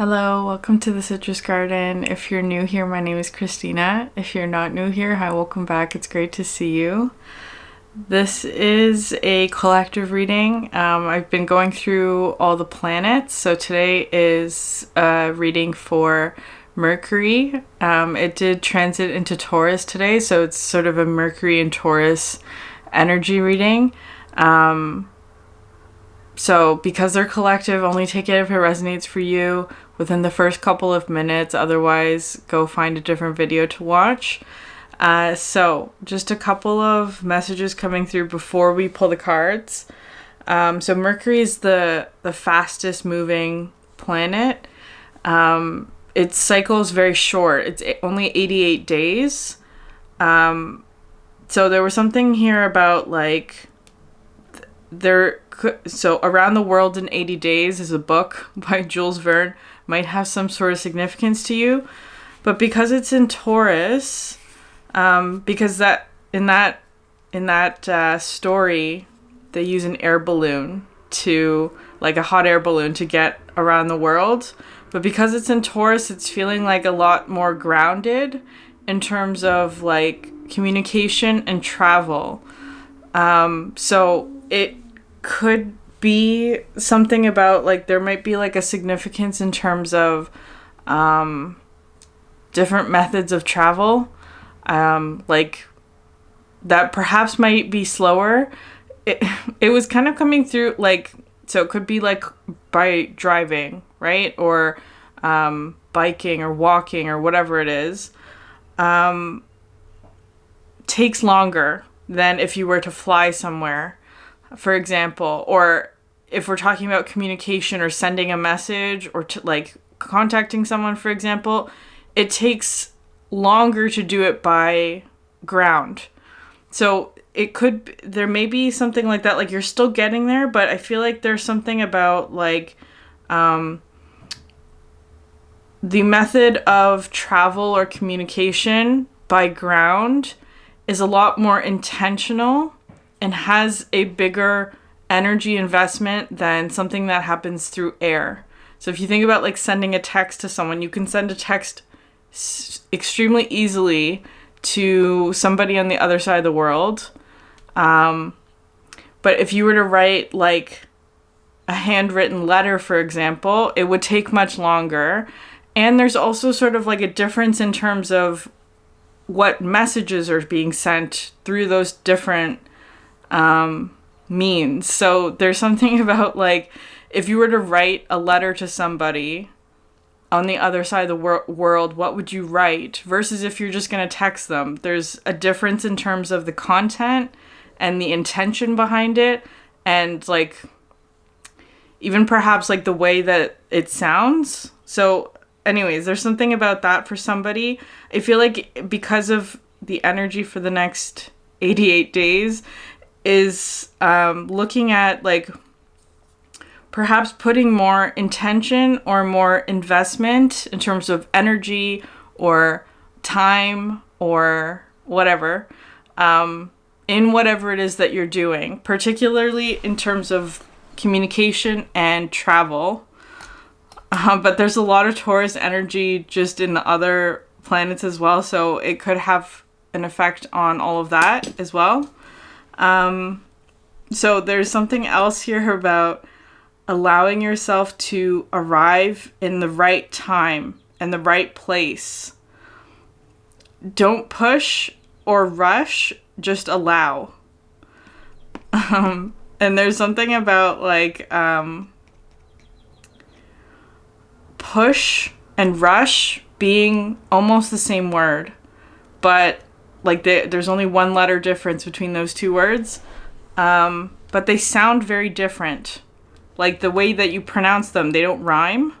Hello, welcome to the Citrus Garden. If you're new here, my name is Christina. If you're not new here, hi, welcome back. It's great to see you. This is a collective reading. I've been going through all the planets, so today is a reading for Mercury. It did transit into Taurus today, so it's sort of a Mercury and Taurus energy reading. So because they're collective, only take it if it resonates for you within the first couple of minutes. Otherwise, go find a different video to watch. So just a couple of messages coming through before we pull the cards. So Mercury is the fastest moving planet. Its cycle is very short. It's only 88 days. So there was something here about like so Around the World in 80 Days is a book by Jules Verne, might have some sort of significance to you, but because it's in Taurus, because that in that story they use an air balloon to, like a hot air balloon, to get around the world, but because it's in Taurus, it's feeling like a lot more grounded in terms of like communication and travel. So it could be something about like there might be like a significance in terms of different methods of travel, like that perhaps might be slower. It was kind of coming through like, so it could be like by driving, right, or biking or walking or whatever it is, takes longer than if you were to fly somewhere, for example, or if we're talking about communication or sending a message or like contacting someone, for example, it takes longer to do it by ground. So there may be something like that, like you're still getting there, but I feel like there's something about like the method of travel or communication by ground is a lot more intentional and has a bigger energy investment than something that happens through air. So if you think about like sending a text to someone, you can send a text extremely easily to somebody on the other side of the world. But if you were to write like a handwritten letter, for example, it would take much longer. And there's also sort of like a difference in terms of what messages are being sent through those different means. So there's something about like if you were to write a letter to somebody on the other side of the world, what would you write versus if you're just going to text them? There's a difference in terms of the content and the intention behind it, and like even perhaps like the way that it sounds. So anyways, there's something about that for somebody. I feel like because of the energy for the next 88 days is looking at like perhaps putting more intention or more investment in terms of energy or time or whatever, in whatever it is that you're doing, particularly in terms of communication and travel. But there's a lot of Taurus energy just in the other planets as well, so it could have an effect on all of that as well. So there's something else here about allowing yourself to arrive in the right time and the right place. Don't push or rush, just allow. And there's something about like push and rush being almost the same word, but like there's only one letter difference between those two words, but they sound very different. Like the way that you pronounce them, they don't rhyme,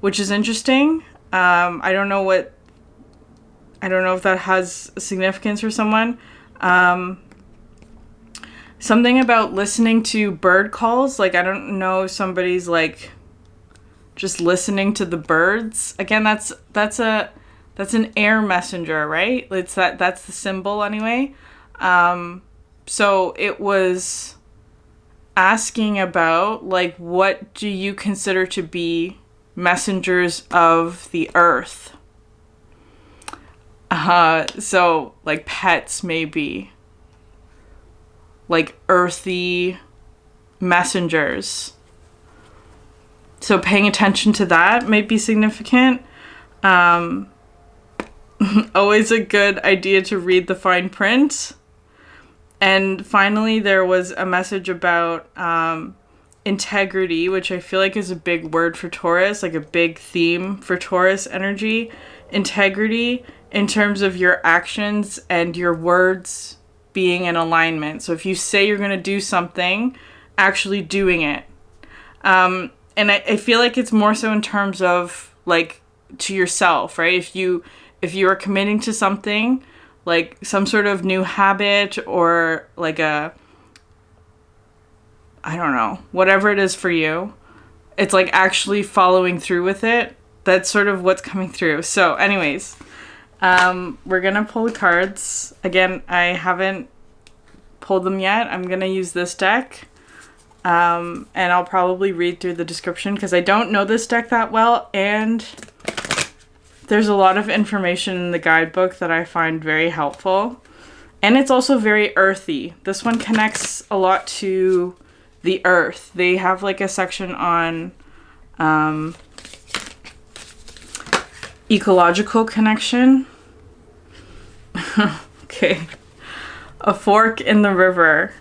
which is interesting. I don't know if that has significance for someone. Something about listening to bird calls, like I don't know if somebody's like just listening to the birds. Again, that's an air messenger, right? That's the symbol anyway. So it was asking about like, what do you consider to be messengers of the earth. So like pets, maybe. Like earthy messengers. So paying attention to that might be significant. Always a good idea to read the fine print. And finally, there was a message about integrity, which I feel like is a big word for Taurus, like a big theme for Taurus energy. Integrity in terms of your actions and your words being in alignment. So if you say you're going to do something, actually doing it. And I feel like it's more so in terms of like to yourself, right? If you are committing to something, like some sort of new habit or like I don't know, whatever it is for you, it's like actually following through with it. That's sort of what's coming through. So anyways, we're going to pull the cards. Again, I haven't pulled them yet. I'm going to use this deck. And I'll probably read through the description because I don't know this deck that well. And there's a lot of information in the guidebook that I find very helpful. And it's also very earthy. This one connects a lot to the earth. They have like a section on ecological connection. Okay. A fork in the river.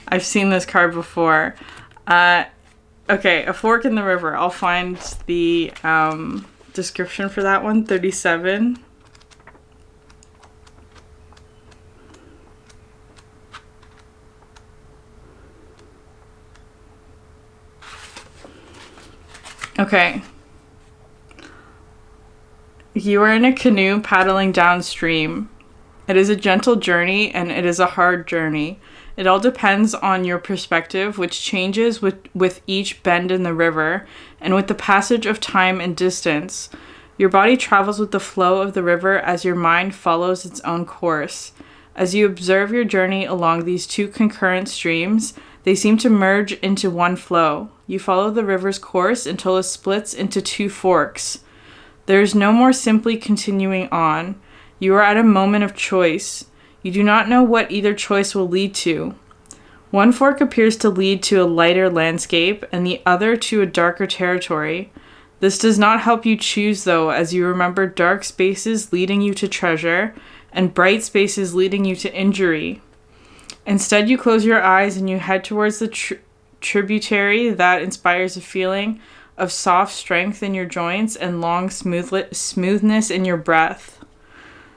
I've seen this card before. Okay, a fork in the river. I'll find the description for that one. 37. Okay. You are in a canoe paddling downstream. It is a gentle journey and it is a hard journey. It all depends on your perspective, which changes with each bend in the river and with the passage of time and distance. Your body travels with the flow of the river as your mind follows its own course. As you observe your journey along these two concurrent streams, they seem to merge into one flow. You follow the river's course until it splits into two forks. There is no more simply continuing on. You are at a moment of choice. You do not know what either choice will lead to. One fork appears to lead to a lighter landscape and the other to a darker territory. This does not help you choose, though, as you remember dark spaces leading you to treasure and bright spaces leading you to injury. Instead, you close your eyes and you head towards the tributary that inspires a feeling of soft strength in your joints and long smoothness in your breath.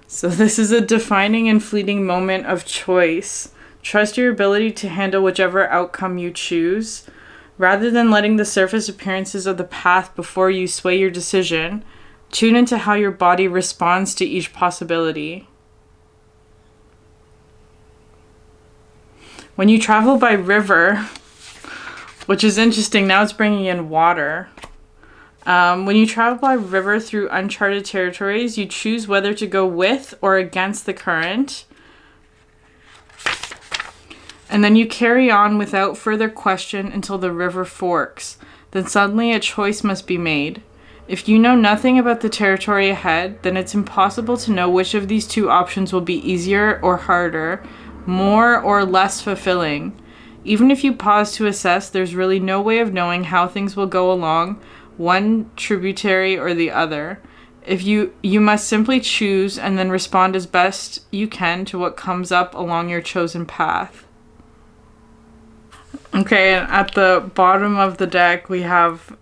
So this is a defining and fleeting moment of choice. Trust your ability to handle whichever outcome you choose. Rather than letting the surface appearances of the path before you sway your decision, tune into how your body responds to each possibility. When you travel by river, which is interesting, now it's bringing in water. When you travel by river through uncharted territories, you choose whether to go with or against the current. And then you carry on without further question until the river forks. Then suddenly a choice must be made. If you know nothing about the territory ahead, then it's impossible to know which of these two options will be easier or harder, more or less fulfilling. Even if you pause to assess, there's really no way of knowing how things will go along, one tributary or the other. If you must simply choose and then respond as best you can to what comes up along your chosen path. Okay, and at the bottom of the deck we have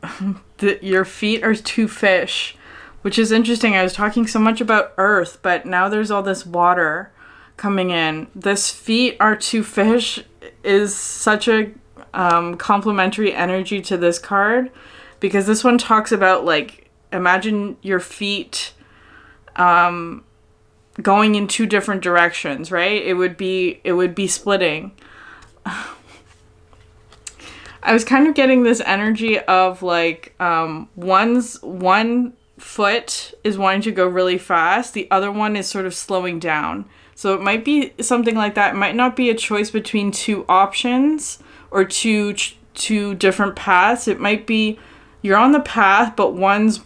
your feet are two fish, which is interesting. I was talking so much about earth, but now there's all this water coming in. This feet are two fish is such a complementary energy to this card, because this one talks about, like, imagine your feet going in two different directions, right? It would be splitting. I was kind of getting this energy of like one foot is wanting to go really fast, the other one is sort of slowing down. So it might be something like that. It might not be a choice between two options or two different paths. It might be you're on the path, but one's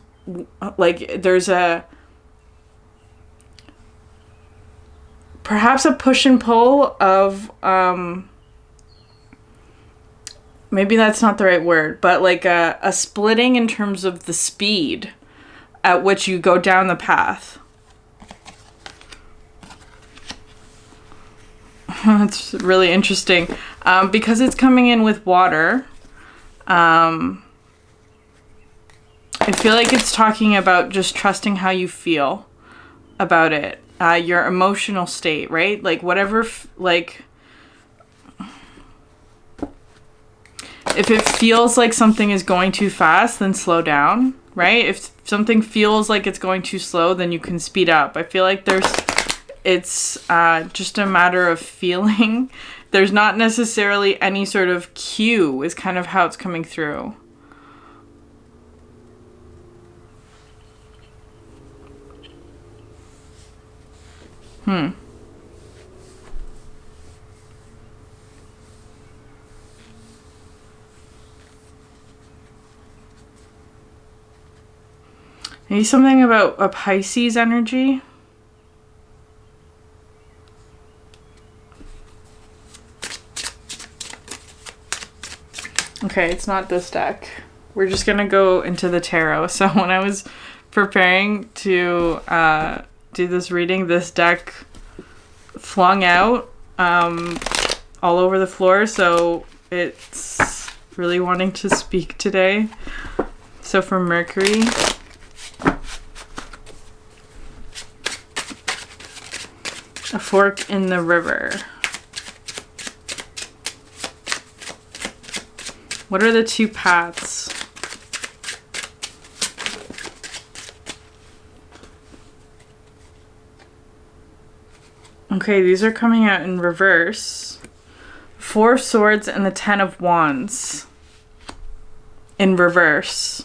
like there's a perhaps a push and pull of maybe that's not the right word, but like a splitting in terms of the speed at which you go down the path. That's really interesting. Because it's coming in with water, I feel like it's talking about just trusting how you feel about it. Your emotional state, right? Like whatever, like if it feels like something is going too fast, then slow down, right? If something feels like it's going too slow, then you can speed up. I feel like it's just a matter of feeling. There's not necessarily any sort of cue is kind of how it's coming through. Maybe something about a Pisces energy. Okay, it's not this deck. We're just gonna go into the tarot. So when I was preparing to do this reading, this deck flung out all over the floor, so it's really wanting to speak today. So for Mercury, a fork in the river. What are the two paths? Okay, these are coming out in reverse. 4 of Swords and the 10 of Wands in reverse.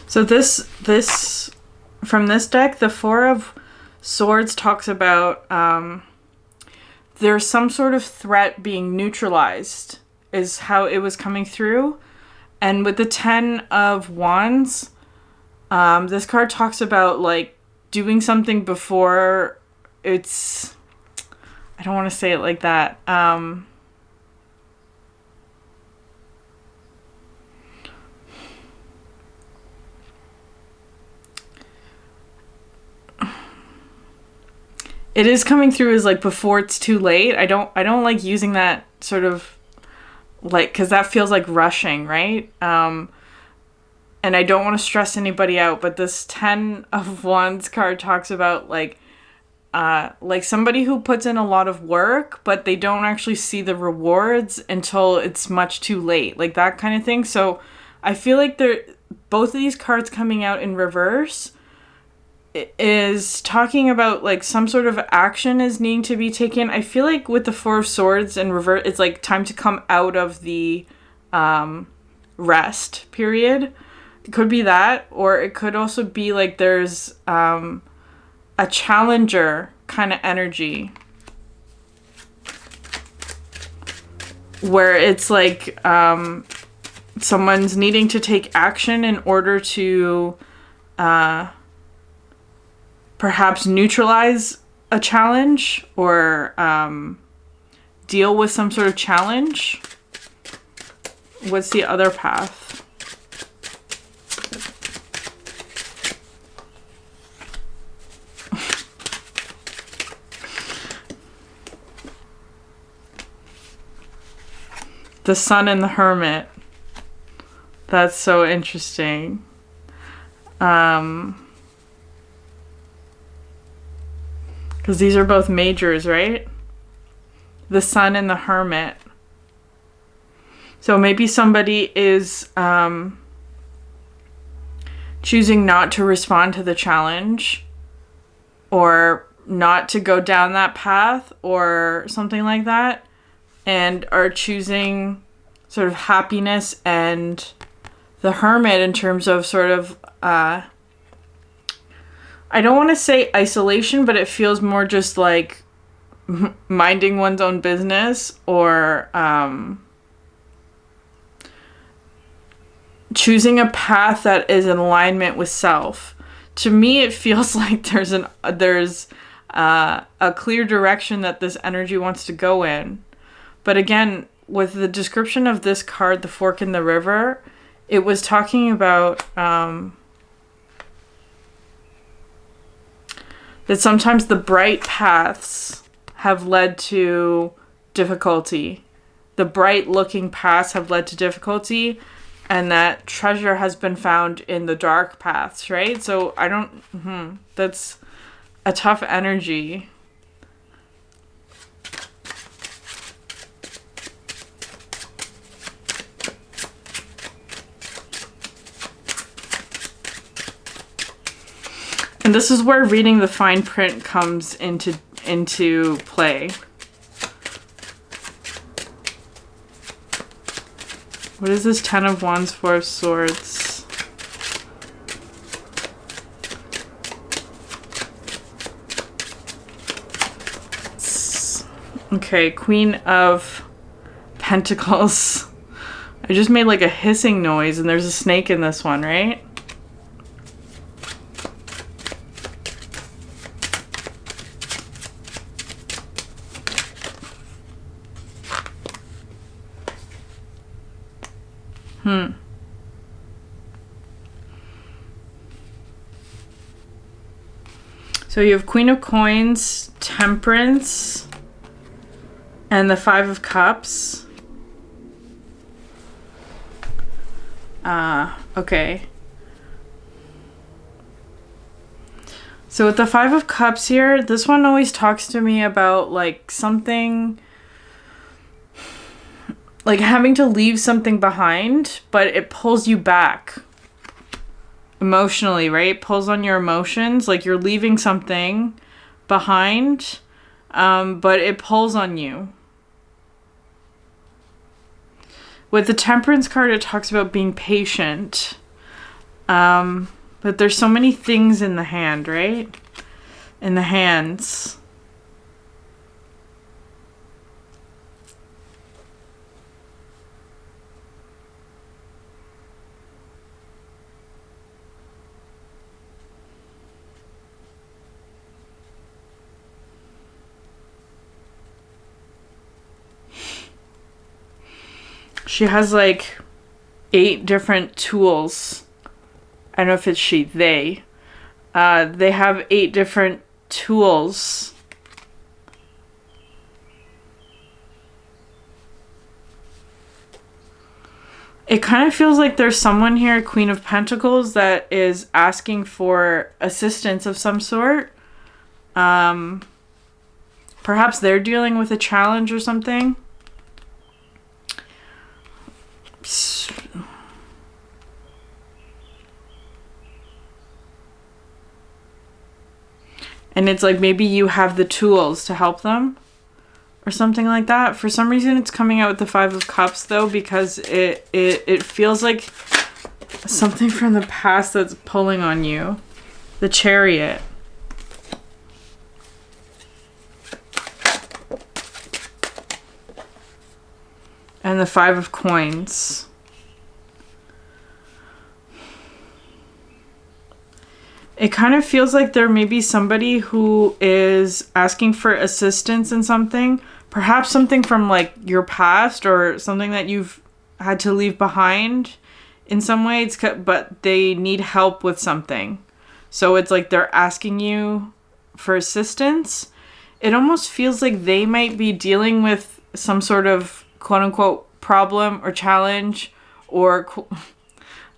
So this from this deck, the 4 of Swords talks about there's some sort of threat being neutralized is how it was coming through. And with the 10 of Wands, this card talks about like doing something before it's, I don't want to say it like that. It is coming through as like before it's too late. I don't like using that sort of like, because that feels like rushing, right? And I don't want to stress anybody out, but this 10 of Wands card talks about like somebody who puts in a lot of work, but they don't actually see the rewards until it's much too late, like that kind of thing. So I feel like both of these cards coming out in reverse is talking about like some sort of action is needing to be taken. I feel like with the 4 of Swords in reverse, it's like time to come out of the rest period. It could be that, or it could also be like there's a challenger kind of energy where it's like someone's needing to take action in order to perhaps neutralize a challenge or deal with some sort of challenge. What's the other path? The Sun and the Hermit. That's so interesting. Because these are both majors, right? The Sun and the Hermit. So maybe somebody is choosing not to respond to the challenge or not to go down that path or something like that, and are choosing sort of happiness and the Hermit in terms of sort of I I don't want to say isolation, but it feels more just like minding one's own business, or choosing a path that is in alignment with self. To me, it feels like there's a clear direction that this energy wants to go in. But again, with the description of this card, the fork in the river, it was talking about that sometimes the bright paths have led to difficulty. The bright looking paths have led to difficulty, and that treasure has been found in the dark paths, right? So I don't, that's a tough energy. And this is where reading the fine print comes into play. What is this? 10 of Wands, 4 of Swords. Okay, Queen of Pentacles. I just made like a hissing noise, and there's a snake in this one, right? So you have Queen of Coins, Temperance, and the 5 of Cups. Okay. So with the 5 of Cups here, this one always talks to me about like something, like having to leave something behind, but it pulls you back emotionally, right? It pulls on your emotions, like you're leaving something behind, but it pulls on you. With the Temperance card, it talks about being patient, but there's so many things in the hand, right? In the hands. She has like 8 different tools. I don't know if it's she, they. They have 8 different tools. It kind of feels like there's someone here, Queen of Pentacles, that is asking for assistance of some sort. Perhaps they're dealing with a challenge or something. And it's like maybe you have the tools to help them or something like that. For some reason it's coming out with the 5 of Cups though, because it feels like something from the past that's pulling on you. The Chariot. And the 5 of Coins. It kind of feels like there may be somebody who is asking for assistance in something. Perhaps something from like your past or something that you've had to leave behind in some way. But they need help with something. So it's like they're asking you for assistance. It almost feels like they might be dealing with some sort of quote-unquote problem or challenge, or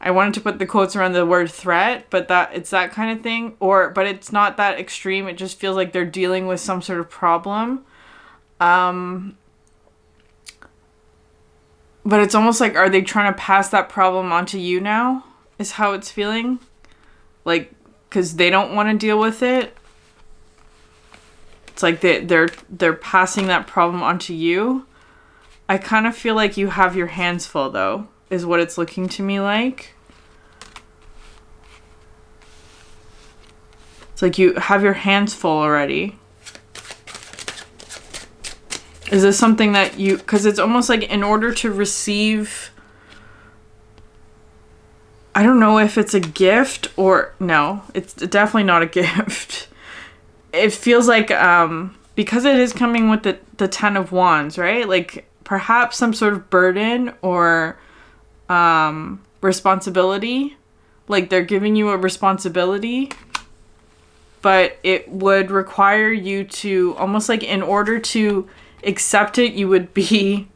I wanted to put the quotes around the word threat, but that it's that kind of thing, but it's not that extreme. It just feels like they're dealing with some sort of problem. But it's almost like, are they trying to pass that problem onto you now? Is how it's feeling. Like, because they don't want to deal with it. It's like they're passing that problem onto you. I kind of feel like you have your hands full, though, is what it's looking to me like. It's like you have your hands full already. Is this something that you, because it's almost like in order to receive, I don't know if it's a gift or, no, it's definitely not a gift. It feels like, because it is coming with the Ten of Wands, right? Like perhaps some sort of burden or responsibility. Like they're giving you a responsibility, but it would require you to, almost like in order to accept it, you would be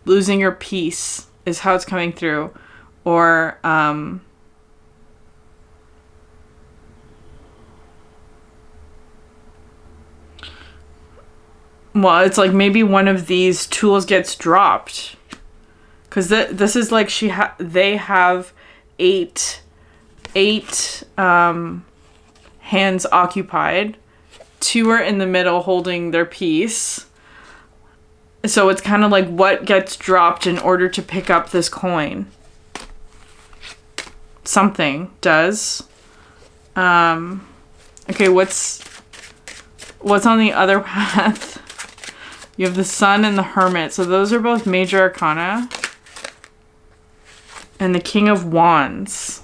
losing your peace is how it's coming through. Or well, it's like maybe one of these tools gets dropped, because this is like they have eight hands occupied. 2 are in the middle holding their piece. So it's kind of like what gets dropped in order to pick up this coin. Something does. Okay, what's on the other path? You have the Sun and the Hermit. So those are both major arcana. And the King of Wands.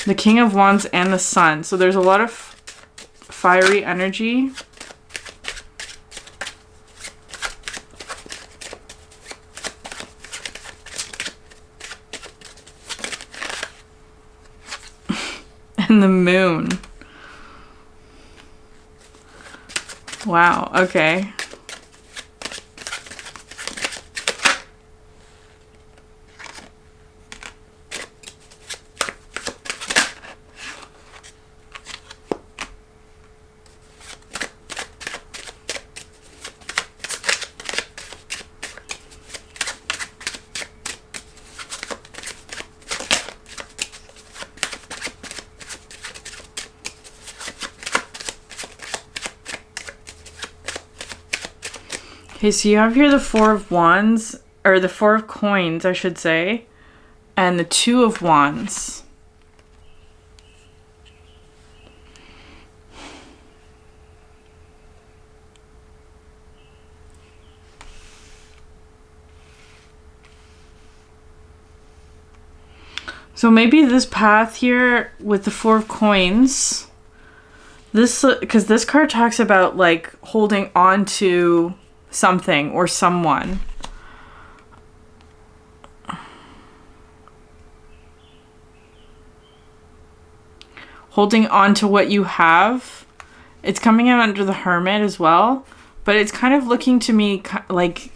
The King of Wands and the Sun. So there's a lot of fiery energy. And the Moon. Wow, okay. Okay, so you have here the 4 of Wands, or the 4 of Coins, I should say, and the 2 of Wands. So maybe this path here with the 4 of Coins, because this card talks about like holding on to something or someone. Holding on to what you have. It's coming out under the Hermit as well, but it's kind of looking to me like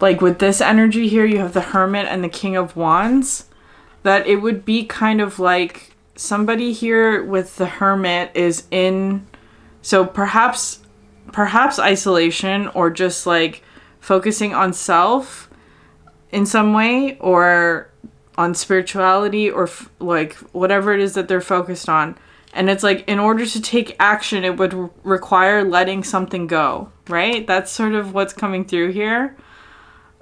with this energy here, you have the Hermit and the King of Wands, that it would be kind of like somebody here with the Hermit is in, so perhaps isolation, or just like focusing on self in some way, or on spirituality, or like whatever it is that they're focused on. And it's like in order to take action, it would require letting something go, right? That's sort of what's coming through here.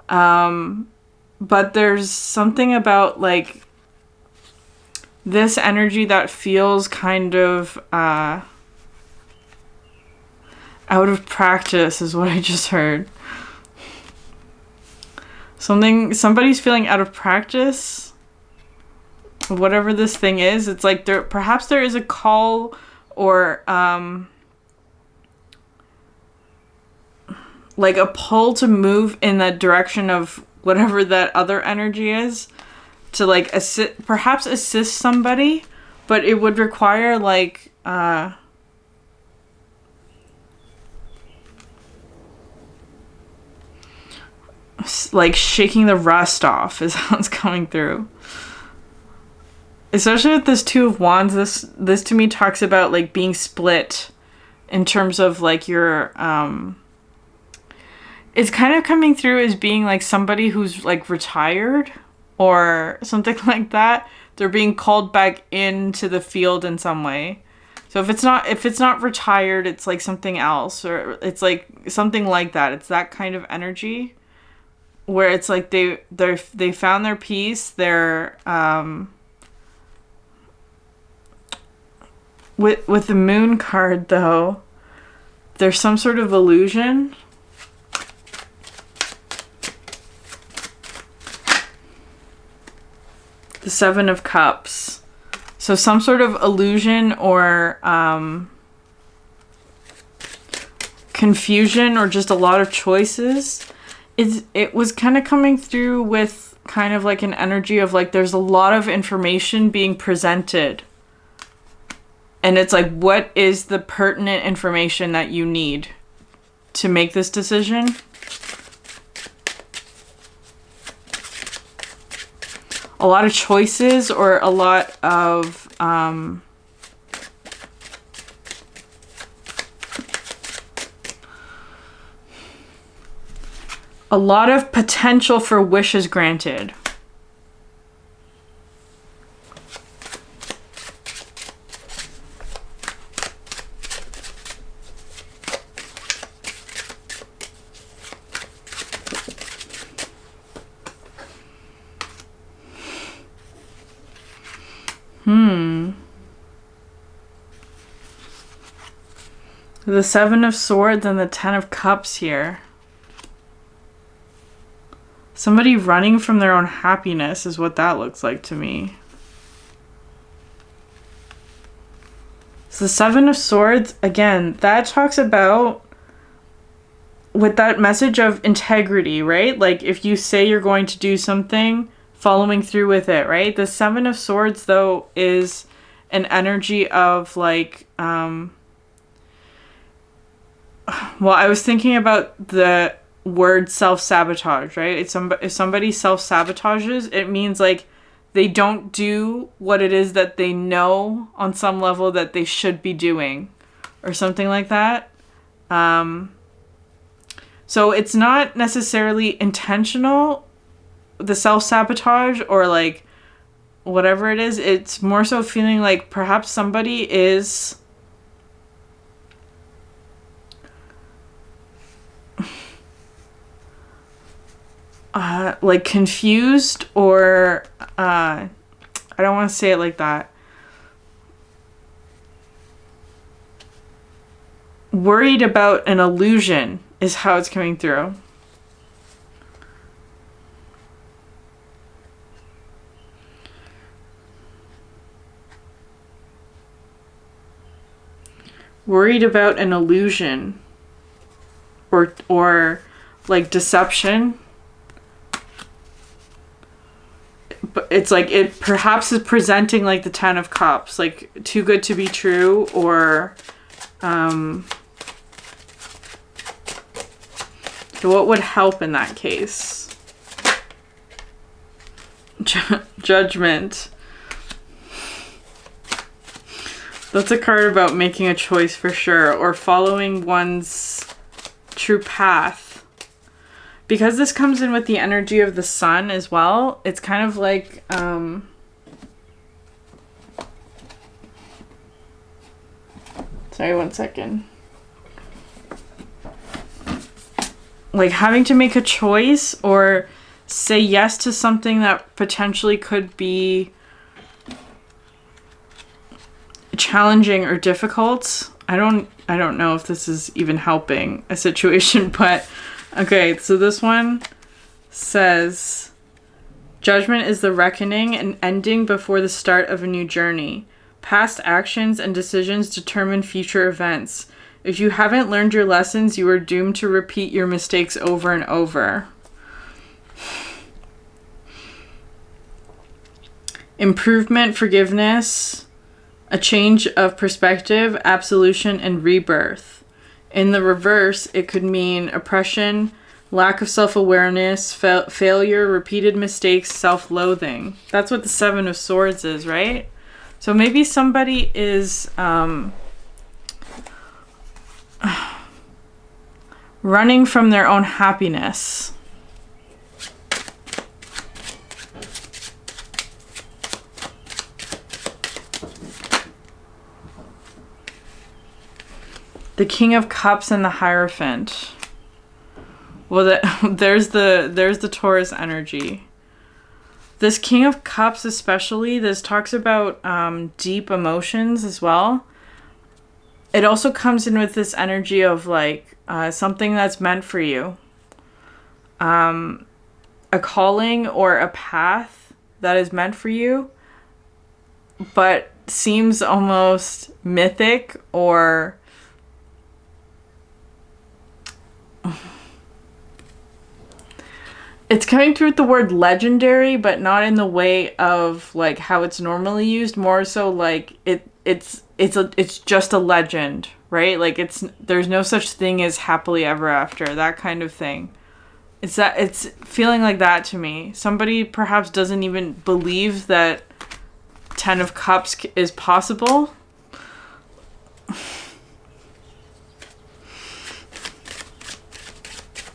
But there's something about like this energy that feels kind of out of practice, is what I just heard. Somebody's feeling out of practice, whatever this thing is. It's like perhaps there is a call, or like a pull to move in that direction of whatever that other energy is, to like assist somebody, but it would require like shaking the rust off is how it's coming through. Especially with this 2 of Wands, this to me talks about like being split in terms of like your it's kind of coming through as being like somebody who's like retired or something like that. They're being called back into the field in some way. So if it's not retired, it's like something else, or it's like something like that. It's that kind of energy. where it's like they found their peace. They're with the moon card though, there's some sort of illusion. The Seven of Cups. So some sort of illusion or confusion or just a lot of choices. It was kind of coming through with kind of like an energy of like there's a lot of information being presented. And it's like, what is the pertinent information that you need to make this decision? A lot of choices or a lot of potential for wishes granted. The Seven of Swords and the Ten of Cups here. Somebody running from their own happiness is what that looks like to me. So the Seven of Swords, again, that talks about with that message of integrity, right? Like if you say you're going to do something, following through with it, right? The Seven of Swords, though, is an energy of like, well, I was thinking about the word self-sabotage, right? If somebody self-sabotages, it means like they don't do what it is that they know on some level that they should be doing or something like that. So it's not necessarily intentional, the self-sabotage or like whatever it is. It's more so feeling like perhaps somebody is like confused or I don't want to say it like that. Worried about an illusion is how it's coming through. Worried about an illusion or like deception. But it's like it perhaps is presenting like the Ten of Cups, like too good to be true, or so what would help in that case? Judgment. That's a card about making a choice for sure, or following one's true path. Because this comes in with the energy of the sun as well, it's kind of like, sorry, one second. Like having to make a choice or say yes to something that potentially could be challenging or difficult. I don't know if this is even helping a situation, but okay, so this one says, judgment is the reckoning and ending before the start of a new journey. Past actions and decisions determine future events. If you haven't learned your lessons, you are doomed to repeat your mistakes over and over. Improvement, forgiveness, a change of perspective, absolution, and rebirth. In the reverse, it could mean oppression, lack of self-awareness, failure, repeated mistakes, self-loathing. That's what the Seven of Swords is, right? So maybe somebody is running from their own happiness. The King of Cups and the Hierophant. Well, there's the Taurus energy. This King of Cups especially, this talks about deep emotions as well. It also comes in with this energy of like something that's meant for you. A calling or a path that is meant for you, but seems almost mythic or it's coming through with the word legendary, but not in the way of like how it's normally used. More so like it's just a legend, right? Like there's no such thing as happily ever after, that kind of thing. It's feeling like that to me. Somebody perhaps doesn't even believe that 10 of Cups is possible.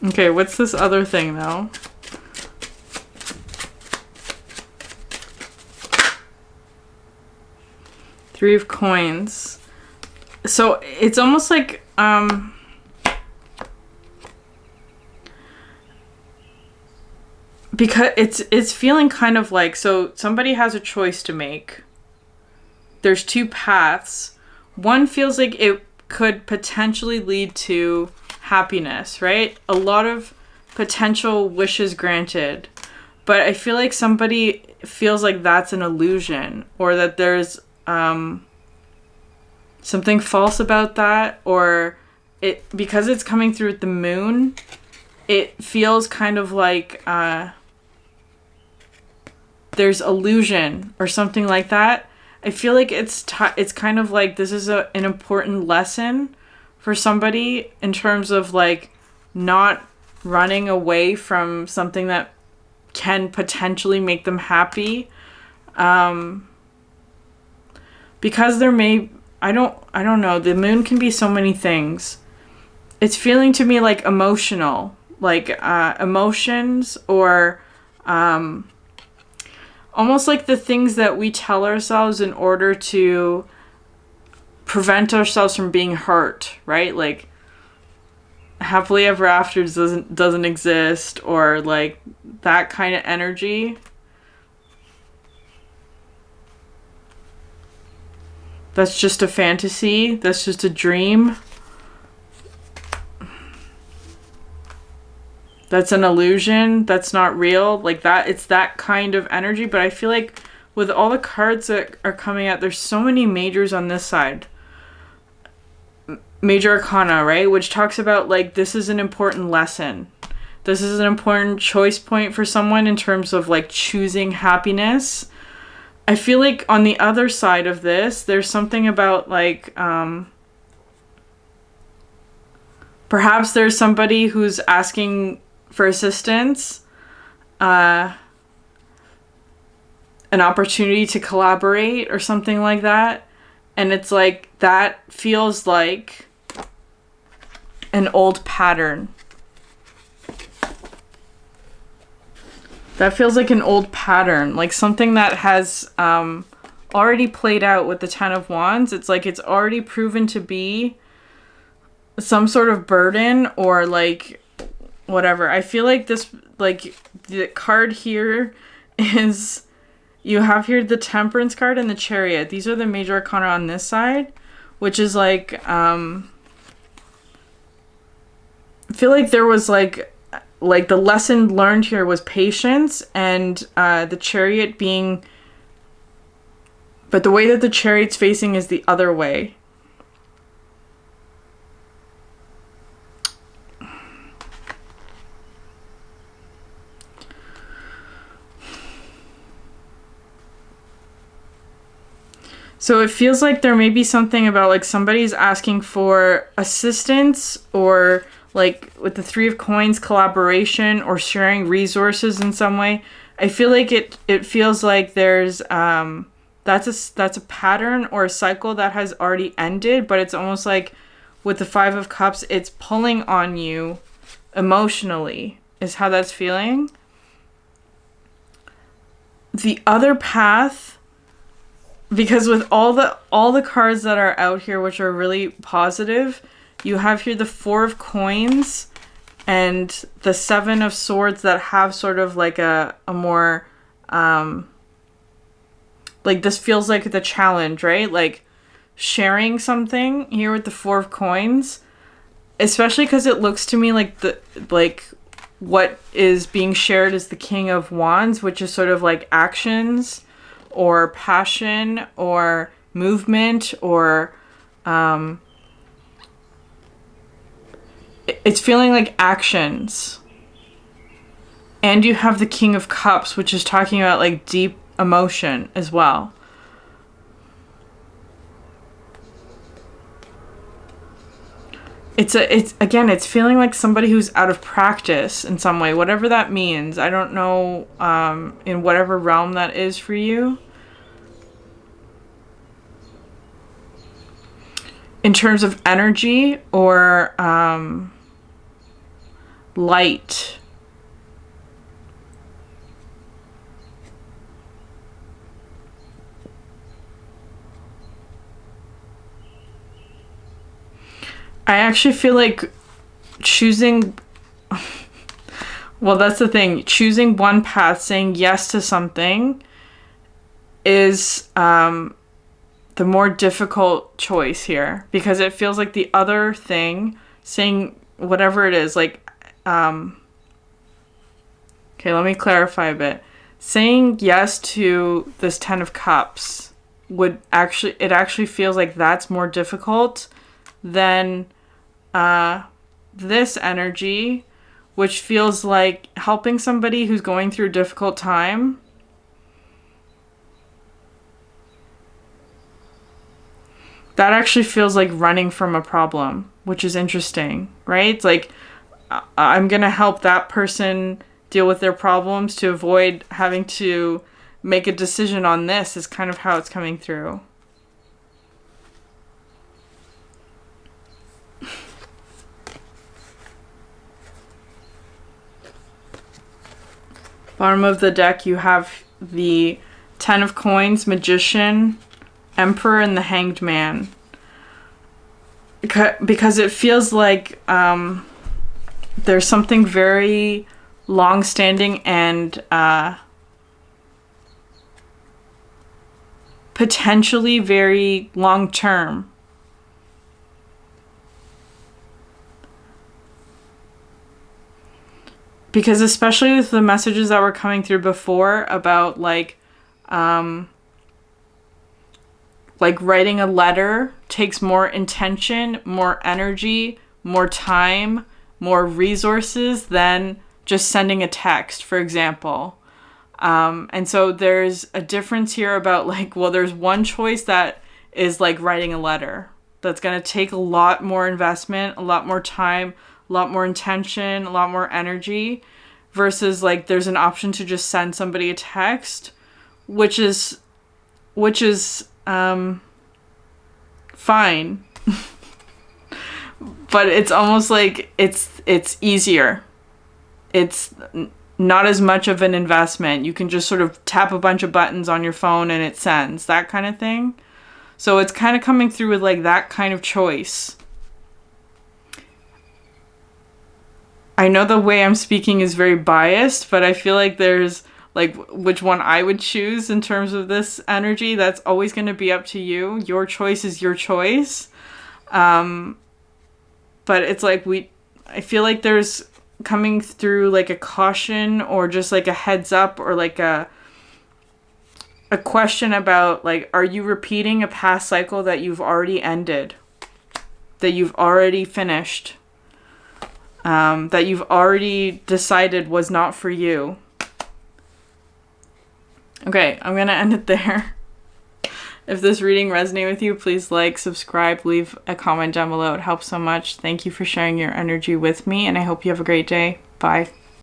Okay, what's this other thing though? Three of Coins. So it's almost like because it's feeling kind of like, so somebody has a choice to make. There's two paths. One feels like it could potentially lead to happiness, right? A lot of potential wishes granted. But I feel like somebody feels like that's an illusion, or that there's something false about that, or it, because it's coming through with the moon, it feels kind of like there's illusion or something like that. I feel like it's kind of like this is an important lesson for somebody in terms of like not running away from something that can potentially make them happy. Because there may, I don't know, the moon can be so many things. It's feeling to me like emotional, like emotions, or almost like the things that we tell ourselves in order to prevent ourselves from being hurt, right? Like happily ever after doesn't exist, or like that kind of energy. That's just a fantasy. That's just a dream. That's an illusion. That's not real. Like that, it's that kind of energy. But I feel like with all the cards that are coming out, there's so many majors on this side. Major Arcana, right? Which talks about like, this is an important lesson. This is an important choice point for someone in terms of like choosing happiness. I feel like on the other side of this, there's something about like, perhaps there's somebody who's asking for assistance, an opportunity to collaborate or something like that. And it's like, that feels like an old pattern. That feels like an old pattern, like something that has already played out with the Ten of Wands. It's like it's already proven to be some sort of burden, or like whatever. I feel like this, like the card here is, you have here the Temperance card and the Chariot. These are the major arcana on this side, which is like, I feel like there was like the lesson learned here was patience, and the Chariot being, but the way that the Chariot's facing is the other way. So it feels like there may be something about like somebody's asking for assistance, or like with the Three of Coins, collaboration or sharing resources in some way. I feel like it feels like there's that's a pattern or a cycle that has already ended, but it's almost like with the Five of Cups, it's pulling on you emotionally, is how that's feeling. The other path, because with all the cards that are out here, which are really positive, you have here the Four of Coins and the Seven of Swords that have sort of like a more, like this feels like the challenge, right? Like sharing something here with the Four of Coins, especially because it looks to me like what is being shared is the King of Wands, which is sort of like actions or passion or movement or it's feeling like actions. And you have the King of Cups, which is talking about like deep emotion as well. It's feeling like somebody who's out of practice in some way, whatever that means. I don't know, in whatever realm that is for you. In terms of energy or light. I actually feel like choosing, well, that's the thing. Choosing one path, saying yes to something is the more difficult choice here, because it feels like the other thing, saying whatever it is, like, okay, let me clarify a bit. Saying yes to this Ten of Cups it actually feels like that's more difficult than this energy, which feels like helping somebody who's going through a difficult time. That actually feels like running from a problem, which is interesting, right? It's like, I'm going to help that person deal with their problems to avoid having to make a decision on this, is kind of how it's coming through. Bottom of the deck, you have the Ten of Coins, Magician, Emperor, and the Hanged Man. Because it feels like there's something very long-standing and potentially very long-term. Because especially with the messages that were coming through before about like writing a letter takes more intention, more energy, more time, more resources than just sending a text, for example. And so there's a difference here about like, well, there's one choice that is like writing a letter that's going to take a lot more investment, a lot more time, a lot more intention, a lot more energy, versus like there's an option to just send somebody a text, which is fine. But it's almost like it's easier. It's not as much of an investment. You can just sort of tap a bunch of buttons on your phone and it sends, that kind of thing. So it's kind of coming through with like that kind of choice. I know the way I'm speaking is very biased, but I feel like there's like which one I would choose in terms of this energy. That's always going to be up to you. Your choice is your choice. But it's like I feel like there's coming through like a caution or just like a heads up or like a question about like, are you repeating a past cycle that you've already ended, that you've already finished, that you've already decided was not for you. Okay, I'm going to end it there. If this reading resonated with you, please like, subscribe, leave a comment down below. It helps so much. Thank you for sharing your energy with me, and I hope you have a great day. Bye.